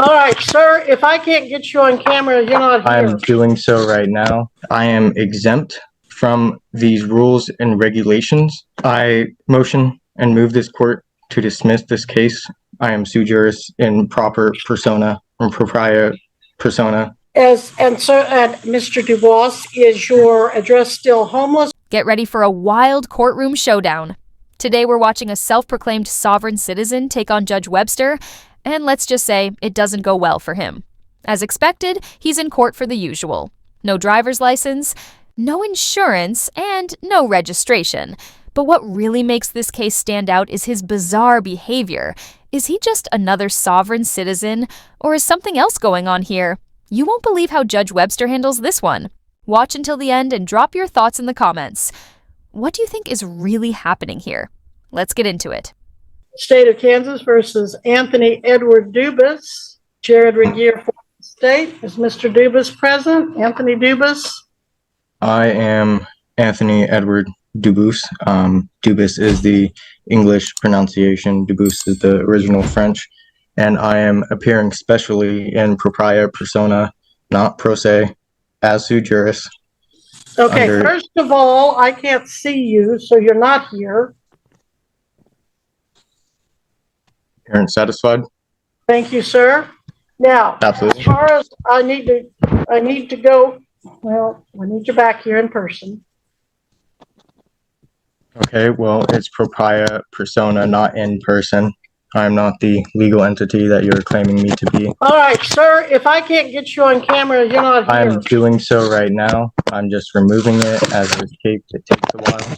All right, sir, if I can't get you on camera, you're not here. I'm doing so right now. I am exempt from these rules and regulations. I motion and move this court to dismiss this case. I am sui juris in proper persona and propria persona. Mr. Dubois, is your address still homeless? Get ready for a wild courtroom showdown. Today we're watching a self-proclaimed sovereign citizen take on Judge Webster, and let's just say it doesn't go well for him. As expected, he's in court for the usual. No driver's license, no insurance, and no registration. But what really makes this case stand out is his bizarre behavior. Is he just another sovereign citizen, or is something else going on here? You won't believe how Judge Webster handles this one. Watch until the end and drop your thoughts in the comments. What do you think is really happening here? Let's get into it. State of Kansas versus Anthony Edward Dubus. Jared Regier for the state. Is Mr. Dubus present? Anthony Dubus? I am Anthony Edward Dubus. Dubus is the English pronunciation. Dubus is the original French. And I am appearing specially in propria persona, not pro se, as sui juris. Okay, first of all, I can't see you, so you're not here. Parents satisfied? Thank you, sir. Now, Absolutely. as far as I need to go, well, we need you back here in person. Okay, well, it's propria persona, not in person. I'm not the legal entity that you're claiming me to be. All right, sir, if I can't get you on camera, you're not here. I'm doing so right now. I'm just removing it as a cape. It takes a while.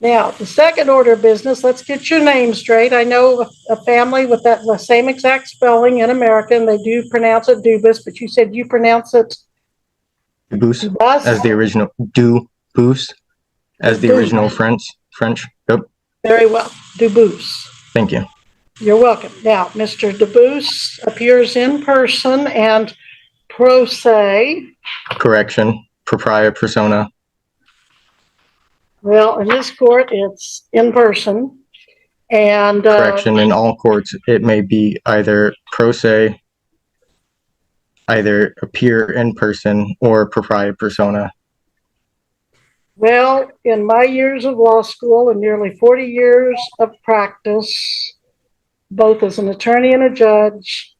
Now, the second order of business, let's get your name straight. I know a family with the same exact spelling in America, and they do pronounce it Dubus, but you said you pronounce it Dubus, Dubus? as the original Dubus, as the original French. Yep. Very well, Dubus. Thank you. You're welcome. Now, Mr. Dubus appears in person and pro se. Correction, propria persona. Well, in this court, it's in person. And correction, in all courts, it may be either pro se, either appear in person, or propria persona. well, in my years of law school and nearly 40 years of practice, both as an attorney and a judge,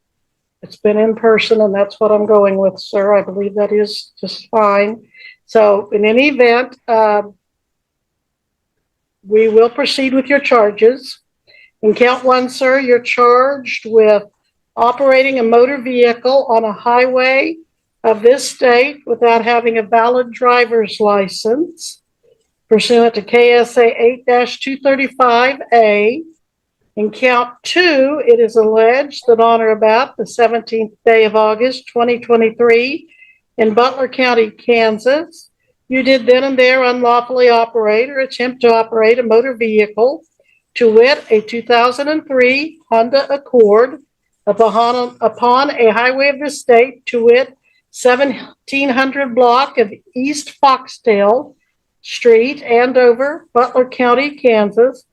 it's been in person, and that's what I'm going with, sir. I believe that is just fine. So in any event, we will proceed with your charges. In count one, sir, you're charged with operating a motor vehicle on a highway of this state without having a valid driver's license pursuant to KSA 8-235A. In count two, it is alleged that on or about the 17th day of August, 2023, in Butler County, Kansas, you did then and there unlawfully operate or attempt to operate a motor vehicle, to wit, a 2003 Honda Accord, upon a highway of the state, to wit, 1700 block of East Foxdale Street, Andover, Butler County, Kansas,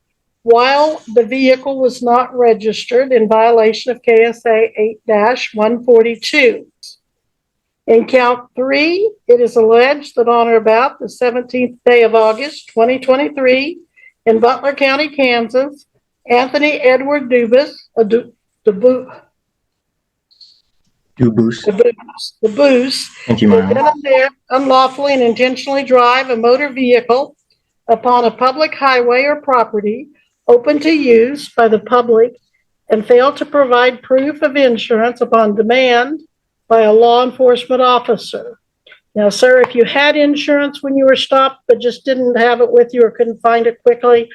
while the vehicle was not registered in violation of KSA 8-142. In count three, it is alleged that on or about the 17th day of August, 2023, in Butler County, Kansas, Anthony Edward Dubus, Thank you, Mara. unlawfully and intentionally drive a motor vehicle upon a public highway or property open to use by the public and failed to provide proof of insurance upon demand by a law enforcement officer. Now, sir, if you had insurance when you were stopped but just didn't have it with you or couldn't find it quickly,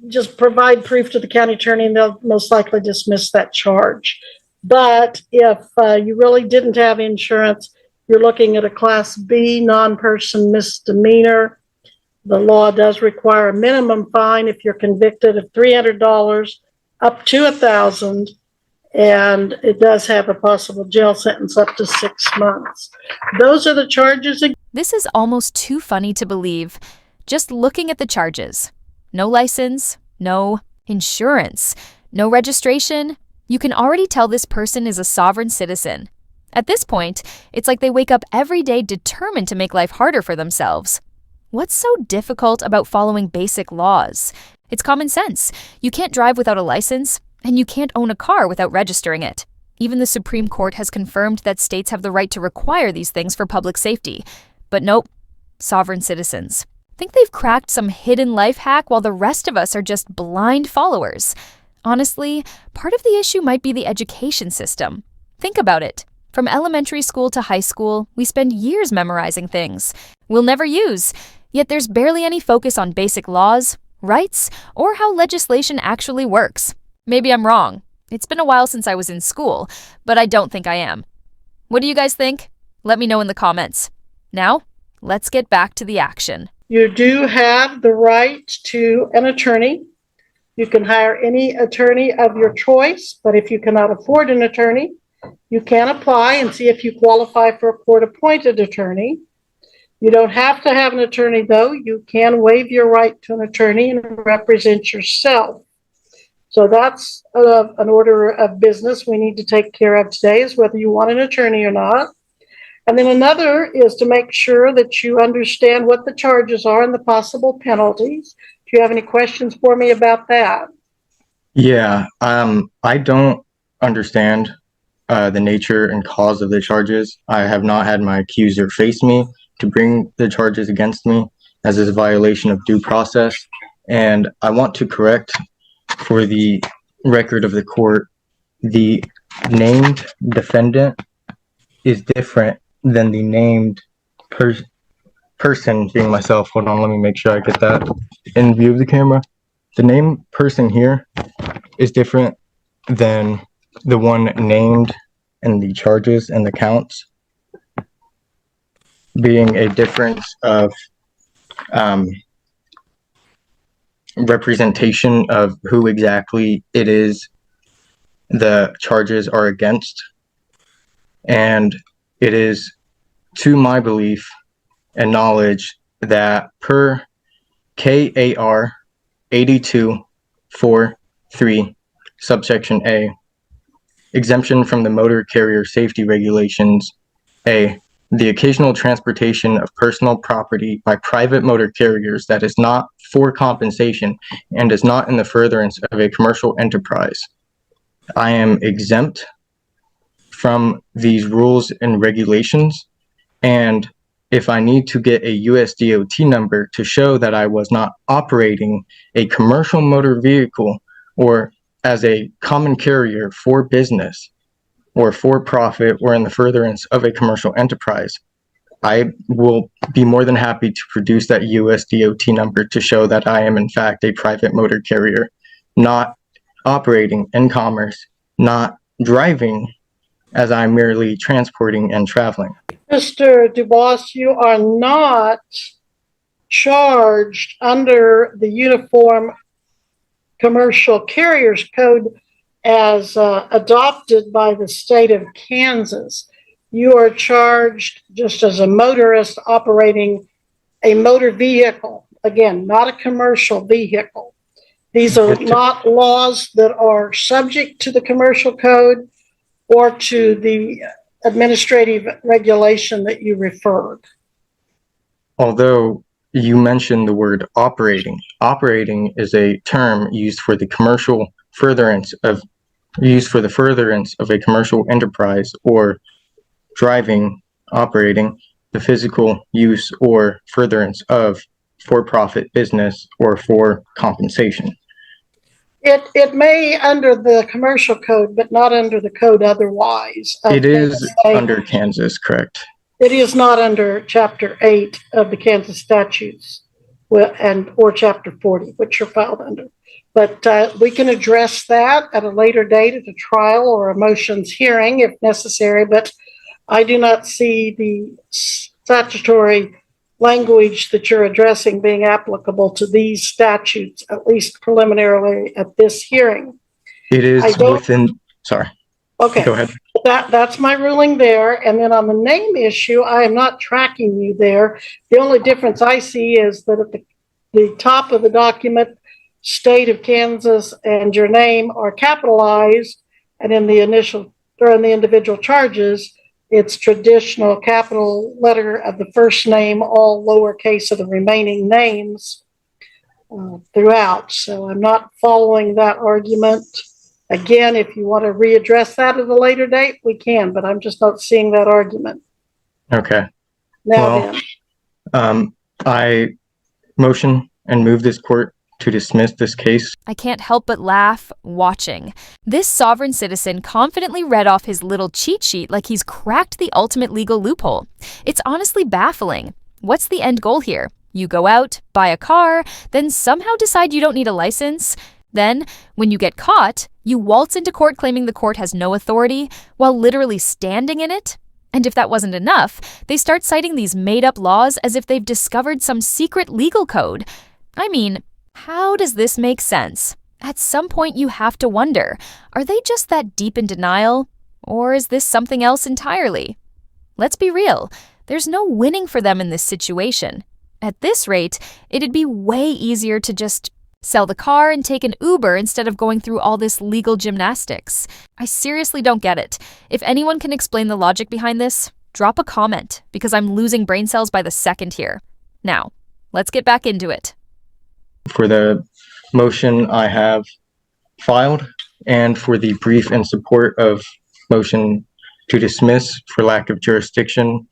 just provide proof to the county attorney and they'll most likely dismiss that charge. But if you really didn't have insurance, you're looking at a Class B non-person misdemeanor. The law does require a minimum fine if you're convicted of $300 up to $1,000. And it does have a possible jail sentence up to 6 months. Those are the charges. This is almost too funny to believe. Just looking at the charges. No license, no insurance, no registration, You can already tell this person is a sovereign citizen. At this point, it's like they wake up every day determined to make life harder for themselves. What's so difficult about following basic laws? It's common sense. You can't drive without a license, and you can't own a car without registering it. Even the Supreme Court has confirmed that states have the right to require these things for public safety. But nope, sovereign citizens. Think they've cracked some hidden life hack while the rest of us are just blind followers. Honestly, part of the issue might be the education system. Think about it. From elementary school to high school, we spend years memorizing things we'll never use, yet there's barely any focus on basic laws, rights, or how legislation actually works. Maybe I'm wrong. It's been a while since I was in school, but I don't think I am. What do you guys think? Let me know in the comments. Now, let's get back to the action. You do have the right to an attorney. You can hire any attorney of your choice, but if you cannot afford an attorney, you can apply and see if you qualify for a court-appointed attorney. You don't have to have an attorney, though. You can waive your right to an attorney and represent yourself. So that's an order of business we need to take care of today, is whether you want an attorney or not. And then another is to make sure that you understand what the charges are and the possible penalties. Do you have any questions for me about that? Yeah, I don't understand the nature and cause of the charges. I have not had my accuser face me to bring the charges against me, as is a violation of due process. And I want to correct, for the record of the court, the named defendant is different than the named person, being myself. Hold on, let me make sure I get that in view of the camera. The named person here is different than the one named in the charges and the counts, being a difference of representation of who exactly it is the charges are against. And it is to my belief and knowledge that per KAR 8243 subsection A, exemption from the motor carrier safety regulations, A, the occasional transportation of personal property by private motor carriers that is not for compensation and is not in the furtherance of a commercial enterprise. I am exempt from these rules and regulations, and if I need to get a USDOT number to show that I was not operating a commercial motor vehicle or as a common carrier for business or for profit or in the furtherance of a commercial enterprise, I will be more than happy to produce that USDOT number to show that I am in fact a private motor carrier, not operating in commerce, not driving, as I'm merely transporting and traveling. Mr. Dubois, you are not charged under the Uniform Commercial Carriers Code as adopted by the state of Kansas. You are charged just as a motorist operating a motor vehicle. Again, not a commercial vehicle. These are not laws that are subject to the commercial code or to the administrative regulation that you referred. Although you mentioned the word operating, operating is a term used for the furtherance of a commercial enterprise, or driving, operating, the physical use or furtherance of for-profit business or for compensation. It may under the commercial code, but not under the code otherwise. It is under Kansas, correct? It is not under Chapter 8 of the Kansas statutes or Chapter 40, which you're filed under. But we can address that at a later date at a trial or a motions hearing if necessary. But I do not see the statutory language that you're addressing being applicable to these statutes, at least preliminarily at this hearing. It is within, sorry. Okay. Go ahead. That's my ruling there. And then on the name issue, I am not tracking you there. The only difference I see is that at the top of the document, state of Kansas and your name are capitalized, And in the individual charges, it's traditional capital letter of the first name, all lowercase of the remaining names throughout. So I'm not following that argument. Again, if you want to readdress that at a later date, we can, but I'm just not seeing that argument. Okay. Now Well, then, I motion and move this court to dismiss this case. I can't help but laugh watching. This sovereign citizen confidently read off his little cheat sheet like he's cracked the ultimate legal loophole. It's honestly baffling. What's the end goal here? You go out, buy a car, then somehow decide you don't need a license. Then, when you get caught, you waltz into court claiming the court has no authority while literally standing in it? And if that wasn't enough, they start citing these made-up laws as if they've discovered some secret legal code. I mean, how does this make sense? At some point you have to wonder, are they just that deep in denial? Or is this something else entirely? Let's be real, there's no winning for them in this situation. At this rate, it'd be way easier to just sell the car and take an Uber instead of going through all this legal gymnastics. I seriously don't get it. If anyone can explain the logic behind this, drop a comment, because I'm losing brain cells by the second here. Now, let's get back into it. For the motion I have filed and for the brief in support of motion to dismiss for lack of jurisdiction.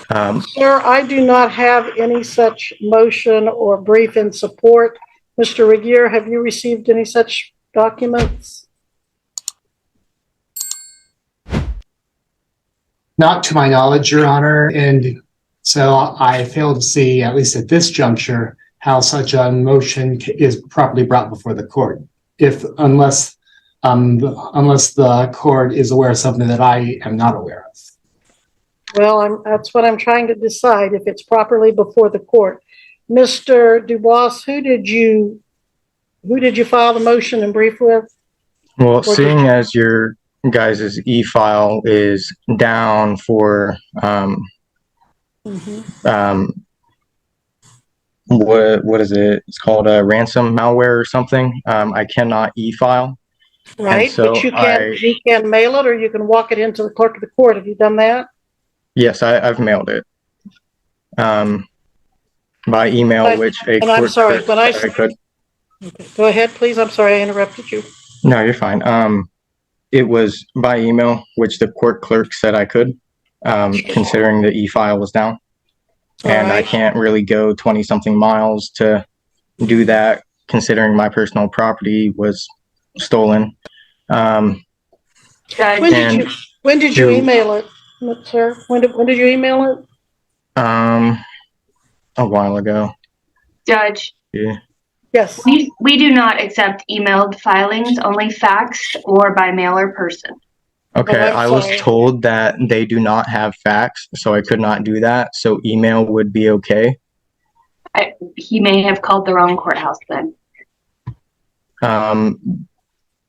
sir, I do not have any such motion or brief in support. Mr. Regier, have you received any such documents? Not to my knowledge, Your Honor, and so I fail to see, at least at this juncture, how such a motion is properly brought before the court, unless the court is aware of something that I am not aware of. Well, that's what I'm trying to decide, if it's properly before the court. Mr. Dubois, who did you file the motion and brief with? Well, Or seeing as your guys' e-file is down for what is it? It's called a ransom malware or something. I cannot e-file. Right, so but you can mail it, or you can walk it into the clerk of the court. Have you done that? Yes, I've mailed it. By email, which a and I'm court sorry, clerk but I said I could. Okay, go ahead, please. I'm sorry I interrupted you. No, you're fine. It was by email, which the court clerk said I could, considering the e-file was down. And I can't really go 20-something miles to do that, considering my personal property was stolen. When did you email it, sir? When did you email it? A while ago. Judge, Yeah. Yes. we do not accept emailed filings, only faxed or by mail or person. Okay, I'm I was sorry. told that they do not have fax, so I could not do that. So email would be okay. He may have called the wrong courthouse then.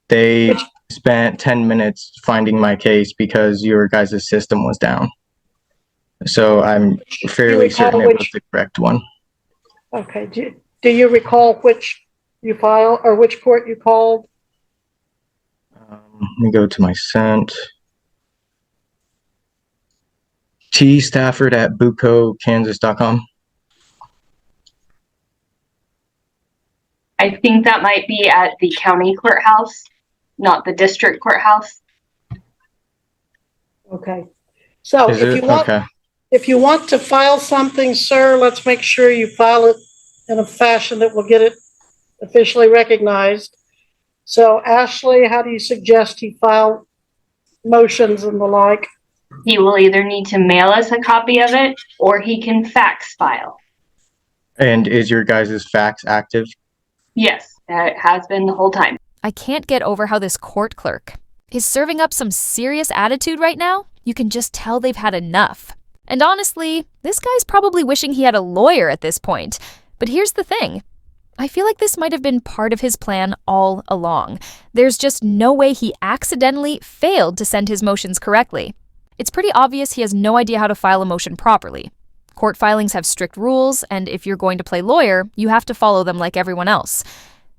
They spent 10 minutes finding my case because your guys' system was down. So I'm fairly certain it was the correct one. Okay. Do you recall which you filed or which court you called? Let me go to my sent. T. Stafford at bucokansas.com. I think that might be at the county courthouse, not the district courthouse. Okay. So if you want to file something, sir, let's make sure you file it in a fashion that will get it officially recognized. So, Ashley, how do you suggest he file motions and the like? He will either need to mail us a copy of it or he can fax file. And is your guys' fax active? Yes, that has been the whole time. I can't get over how this court clerk is serving up some serious attitude right now. You can just tell they've had enough. And honestly, this guy's probably wishing he had a lawyer at this point. But here's the thing. I feel like this might have been part of his plan all along. There's just no way he accidentally failed to send his motions correctly. It's pretty obvious he has no idea how to file a motion properly. Court filings have strict rules, and if you're going to play lawyer, you have to follow them like everyone else.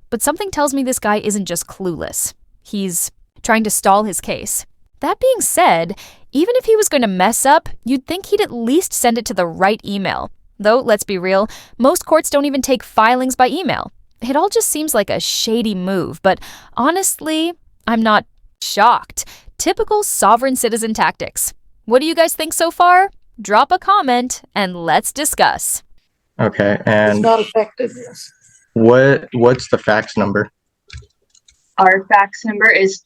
But something tells me this guy isn't just clueless. He's trying to stall his case. That being said, even if he was going to mess up, you'd think he'd at least send it to the right email. Though, let's be real, most courts don't even take filings by email. It all just seems like a shady move, but honestly, I'm not shocked. Typical sovereign citizen tactics. What do you guys think so far? Drop a comment and let's discuss. Okay, It's and not effectiveness. what's the fax number? Our fax number is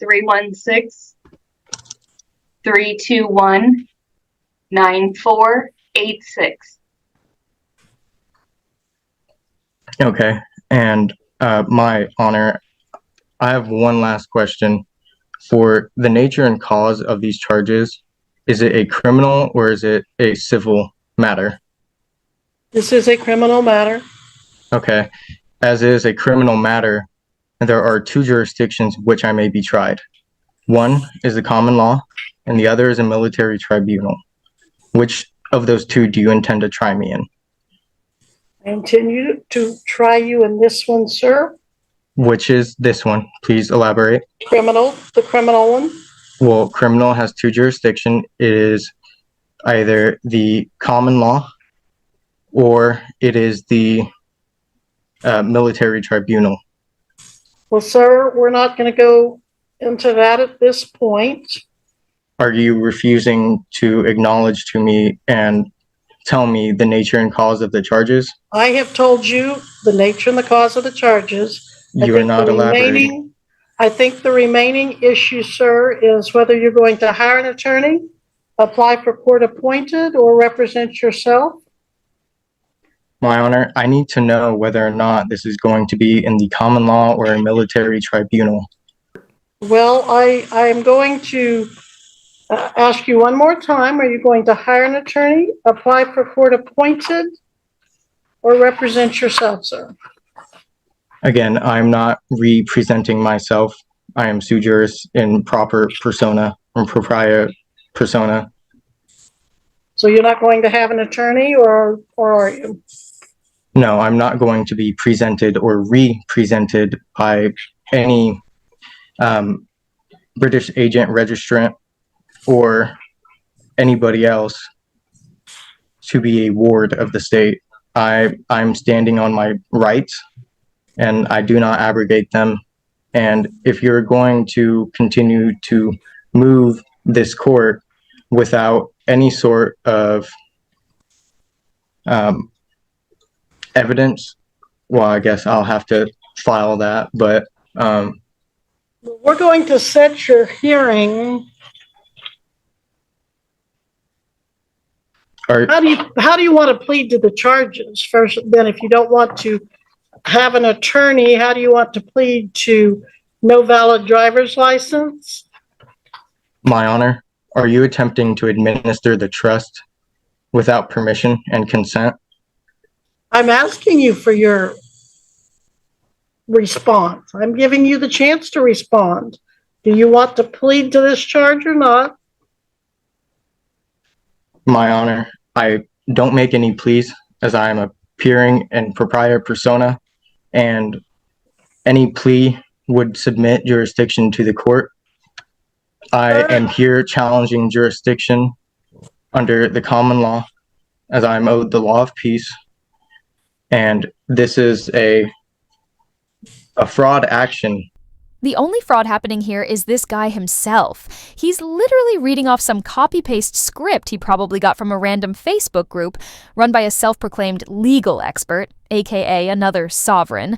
316-321-9486. Okay, and my honor, I have one last question. For the nature and cause of these charges, is it a criminal or is it a civil matter? This is a criminal matter. Okay, as is a criminal matter, there are two jurisdictions which I may be tried. One is the common law, and the other is a military tribunal. Which of those two do you intend to try me in? I intend to try you in this one, sir. Which is this one? Please elaborate. The criminal one. Well, criminal has two jurisdictions. It is either the common law or it is the military tribunal. Well, sir, we're not going to go into that at this point. Are you refusing to acknowledge to me and tell me the nature and cause of the charges? I have told you the nature and the cause of the charges. You are not elaborating. I think the remaining issue, sir, is whether you're going to hire an attorney, apply for court appointed, or represent yourself. My honor, I need to know whether or not this is going to be in the common law or a military tribunal. Well, I am going to ask you one more time. Are you going to hire an attorney, apply for court appointed, or represent yourself, sir? Again, I'm not representing myself. I am sui juris in proper persona, or propria persona. So you're not going to have an attorney, or are you? No, I'm not going to be presented or re-presented by any British agent, registrant, or anybody else to be a ward of the state. I'm standing on my rights, and I do not abrogate them. And if you're going to continue to move this court without any sort of evidence, well, I guess I'll have to file that, but We're going to set your hearing. How do you want to plead to the charges first? Then, if you don't want to have an attorney, how do you want to plead to no valid driver's license? My honor, are you attempting to administer the trust without permission and consent? I'm asking you for your response. I'm giving you the chance to respond. Do you want to plead to this charge or not? My honor, I don't make any pleas as I am appearing in propria persona, and any plea would submit jurisdiction to the court. I am here challenging jurisdiction under the common law as I am owed the law of peace. And this is a fraud action. The only fraud happening here is this guy himself. He's literally reading off some copy-paste script he probably got from a random Facebook group run by a self-proclaimed legal expert, aka another sovereign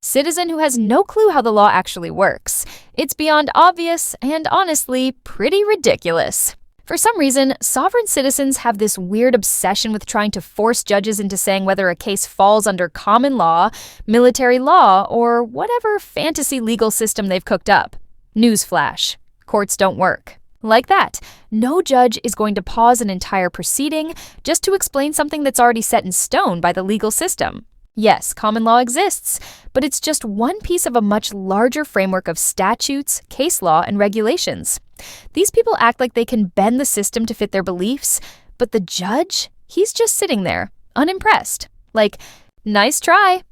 citizen who has no clue how the law actually works. It's beyond obvious and honestly pretty ridiculous. For some reason, sovereign citizens have this weird obsession with trying to force judges into saying whether a case falls under common law, military law, or whatever fantasy legal system they've cooked up. Newsflash: courts don't work. Like that, no judge is going to pause an entire proceeding just to explain something that's already set in stone by the legal system. Yes, common law exists, but it's just one piece of a much larger framework of statutes, case law, and regulations. These people act like they can bend the system to fit their beliefs, but the judge, he's just sitting there, unimpressed. Like, nice try.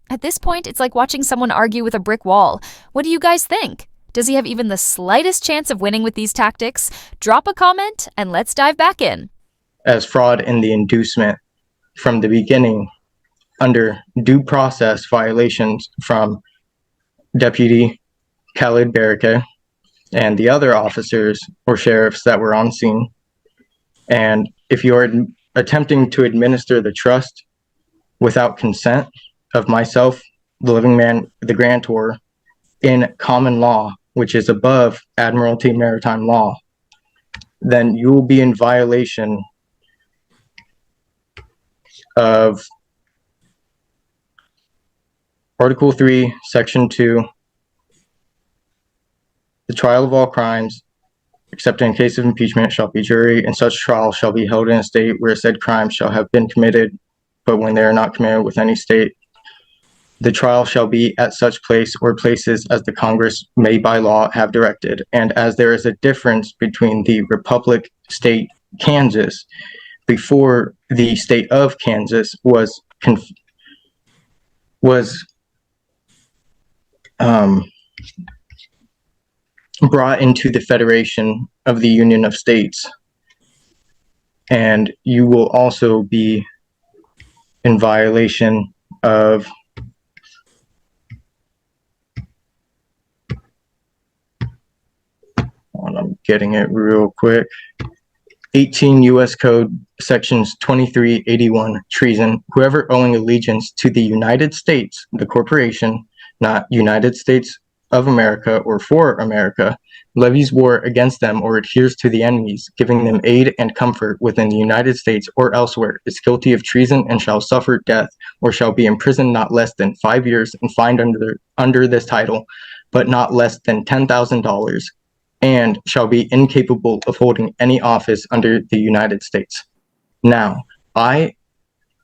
At this point, it's like watching someone argue with a brick wall. What do you guys think? Does he have even the slightest chance of winning with these tactics? Drop a comment and let's dive back in. As fraud in the inducement from the beginning under due process violations from Deputy Khalid Barake and the other officers or sheriffs that were on scene. And if you are attempting to administer the trust without consent of myself, the living man, the grantor, in common law, which is above Admiralty Maritime law, then you will be in violation of Article 3, Section 2, the trial of all crimes, except in case of impeachment, shall be jury, and such trial shall be held in a state where said crime shall have been committed, but when they are not committed with any state, the trial shall be at such place or places as the Congress may by law have directed. And as there is a difference between the Republic State Kansas before the state of Kansas was brought into the Federation of the Union of States. And you will also be in violation of I'm getting it real quick. 18 U.S. Code Sections 2381, treason. Whoever owing allegiance to the United States, the corporation, not United States of America or for America, levies war against them or adheres to the enemies, giving them aid and comfort within the United States or elsewhere, is guilty of treason and shall suffer death or shall be imprisoned not less than 5 years and fined under this title, but not less than $10,000, and shall be incapable of holding any office under the United States. Now, I,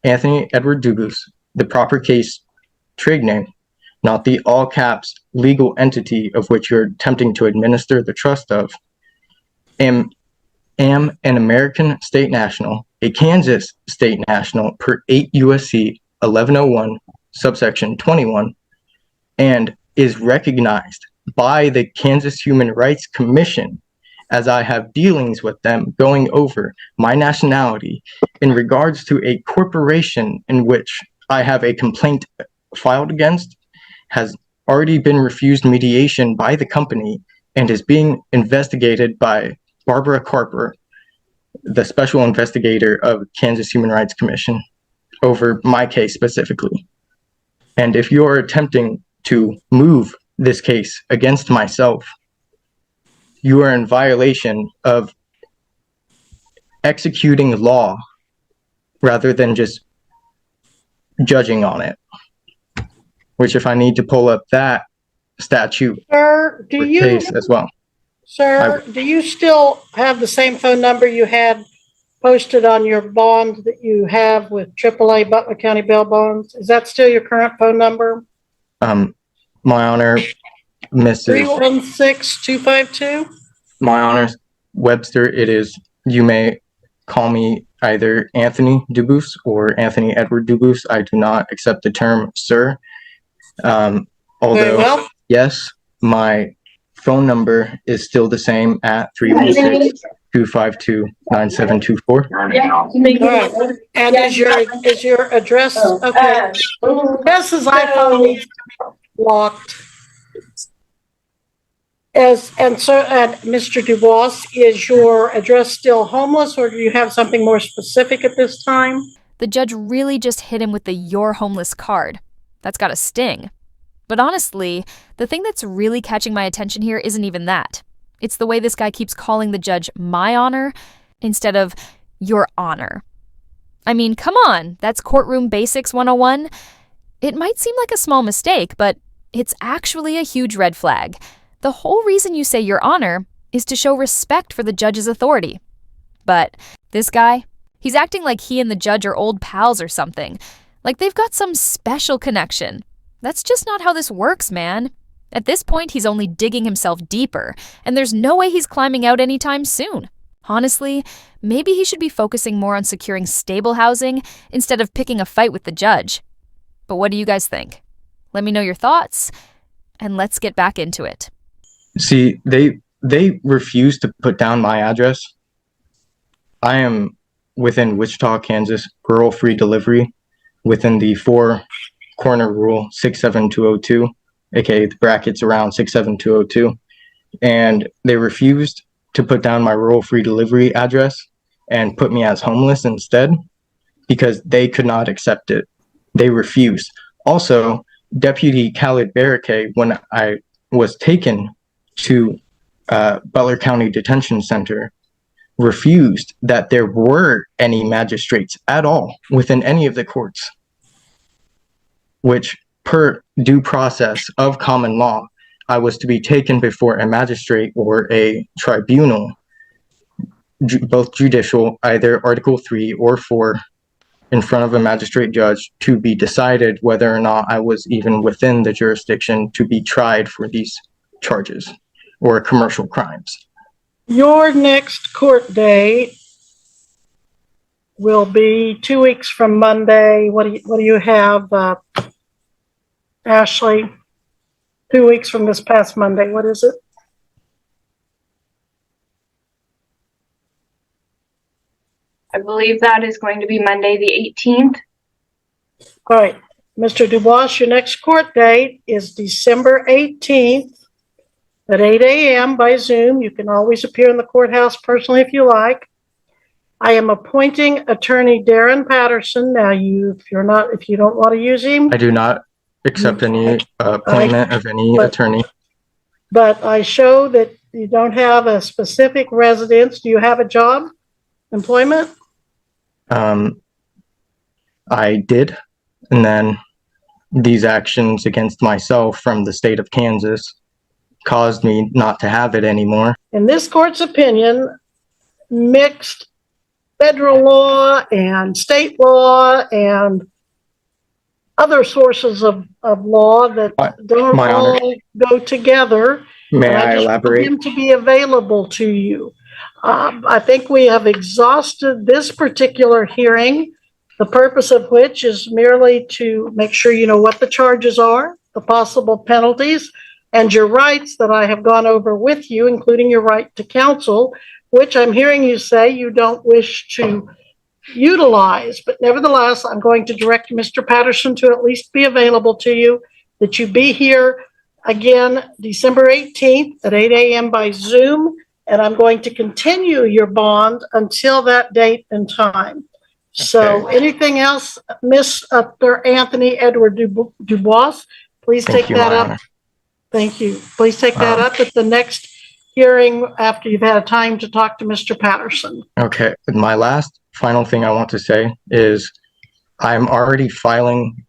Anthony Edward Dubus, the proper case trade name, not the all caps legal entity of which you're attempting to administer the trust of, am an American state national, a Kansas state national per 8 USC 1101, subsection 21, and is recognized by the Kansas Human Rights Commission, as I have dealings with them going over my nationality in regards to a corporation in which I have a complaint filed against, has already been refused mediation by the company, and is being investigated by Barbara Carper, the special investigator of Kansas Human Rights Commission, over my case specifically. And if you are attempting to move this case against myself, you are in violation of executing law rather than just judging on it. Which, if I need to pull up that statute Sir, for case as well. Sir, do you still have the same phone number you had posted on your bond that you have with AAA Butler County Bail Bonds? Is that still your current phone number? My Honor, Mrs. 316-252? My Honor, Webster, it is, you may call me either Anthony Dubus or Anthony Edward Dubus. I do not accept the term sir. Very Although, well. yes, my phone number is still the same at 316-252-9724. All right. And is your address, okay. Mrs. iPhone needs to be locked. And Mr. Dubois, is your address still homeless, or do you have something more specific at this time? The judge really just hit him with the "you're homeless" card. That's got a sting. But honestly, the thing that's really catching my attention here isn't even that. It's the way this guy keeps calling the judge "my honor" instead of "your honor." I mean, come on, that's Courtroom Basics 101. It might seem like a small mistake, but it's actually a huge red flag. The whole reason you say "your honor" is to show respect for the judge's authority. But this guy, he's acting like he and the judge are old pals or something. Like they've got some special connection. That's just not how this works, man. At this point, he's only digging himself deeper, and there's no way he's climbing out anytime soon. Honestly, maybe he should be focusing more on securing stable housing instead of picking a fight with the judge. But what do you guys think? Let me know your thoughts, and let's get back into it. See, they refuse to put down my address. I am within Wichita, Kansas, rural free delivery, within the four corner rule 67202, aka the brackets around 67202, and they refused to put down my rural free delivery address and put me as homeless instead because they could not accept it. They refused. Also, Deputy Khalid Barakay, when I was taken to Butler County Detention Center, refused that there were any magistrates at all within any of the courts, which per due process of common law, I was to be taken before a magistrate or a tribunal, both judicial, either Article 3 or 4, in front of a magistrate judge to be decided whether or not I was even within the jurisdiction to be tried for these charges or commercial crimes. Your next court date will be 2 weeks from Monday. What do you have, Ashley? 2 weeks from this past Monday. What is it? I believe that is going to be Monday, the 18th. All right. Mr. Dubois, your next court date is December 18th at 8 a.m. by Zoom. You can always appear in the courthouse personally if you like. I am appointing Attorney Darren Patterson. Now, if you don't want to use him, I do not accept any appointment of any attorney. But I show that you don't have a specific residence. Do you have a job, employment? I did, and then these actions against myself from the state of Kansas caused me not to have it anymore. In this court's opinion, mixed federal law and state law and other sources of law that don't all go together. May I elaborate? I just want him to be available to you. I think we have exhausted this particular hearing, the purpose of which is merely to make sure you know what the charges are, the possible penalties, and your rights that I have gone over with you, including your right to counsel, which I'm hearing you say you don't wish to utilize. But nevertheless, I'm going to direct Mr. Patterson to at least be available to you, that you be here again December 18th at 8 a.m. by Zoom. And I'm going to continue your bond until that date and time. So anything else, Mr. Anthony Edward Dubois, please take that up. Thank you. Please take that up at the next hearing after you've had a time to talk to Mr. Patterson. Okay. My final thing I want to say is I'm already filing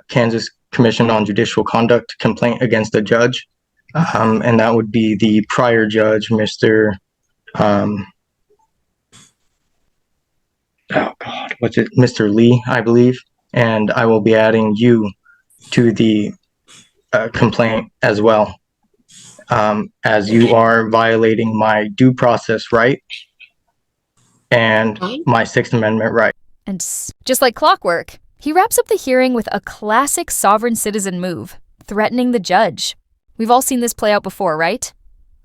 Kansas Commission on Judicial Conduct complaint against a judge. And that would be the prior judge, Mr. Mr. Lee, I believe. And I will be adding you to the complaint as well, as you are violating my due process right and my Sixth Amendment right. And just like clockwork, he wraps up the hearing with a classic sovereign citizen move, threatening the judge. We've all seen this play out before, right?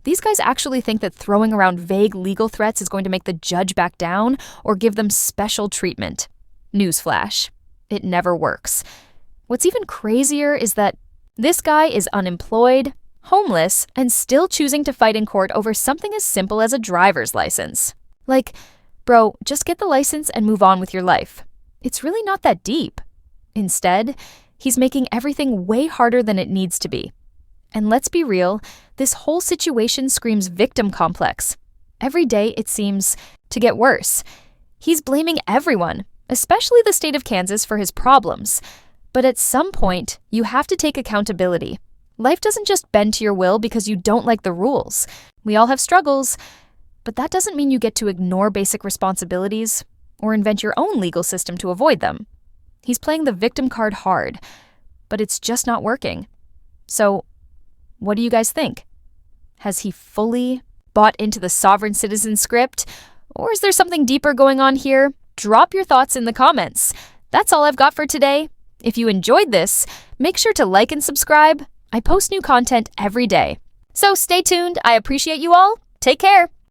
These guys actually think that throwing around vague legal threats is going to make the judge back down or give them special treatment. Newsflash. It never works. What's even crazier is that this guy is unemployed, homeless, and still choosing to fight in court over something as simple as a driver's license. Like, bro, just get the license and move on with your life. It's really not that deep. Instead, he's making everything way harder than it needs to be. And let's be real, this whole situation screams victim complex. Every day it seems to get worse. He's blaming everyone, especially the state of Kansas, for his problems. But at some point, you have to take accountability. Life doesn't just bend to your will because you don't like the rules. We all have struggles, but that doesn't mean you get to ignore basic responsibilities or invent your own legal system to avoid them. He's playing the victim card hard, but it's just not working. So, what do you guys think? Has he fully bought into the sovereign citizen script? Or is there something deeper going on here? Drop your thoughts in the comments. That's all I've got for today. If you enjoyed this, make sure to like and subscribe. I post new content every day. So stay tuned. I appreciate you all. Take care.